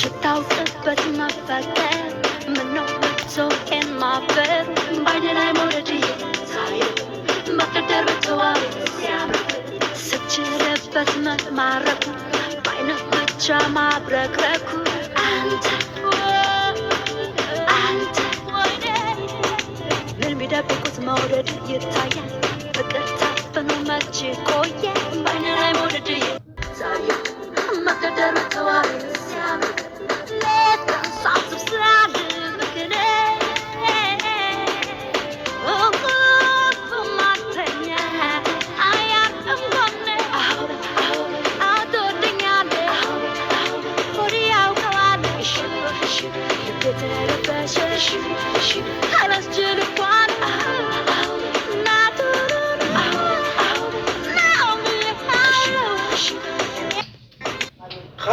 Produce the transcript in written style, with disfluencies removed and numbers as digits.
ሽታውቅበት መፈቀር ምነው መጥቶዬን ማበር ባይኔ ላይ መውደድዬ መቅደር በተዋብ ሲያምር ስችልበት መማረኩ ባይነ ብቻ ማብረክረኩ አንተ ምን ቢደብቁት መውደድ ይታያል ፍቅር ታፍኖ መች ቆየ ባይኔ ላይ መውደድዬ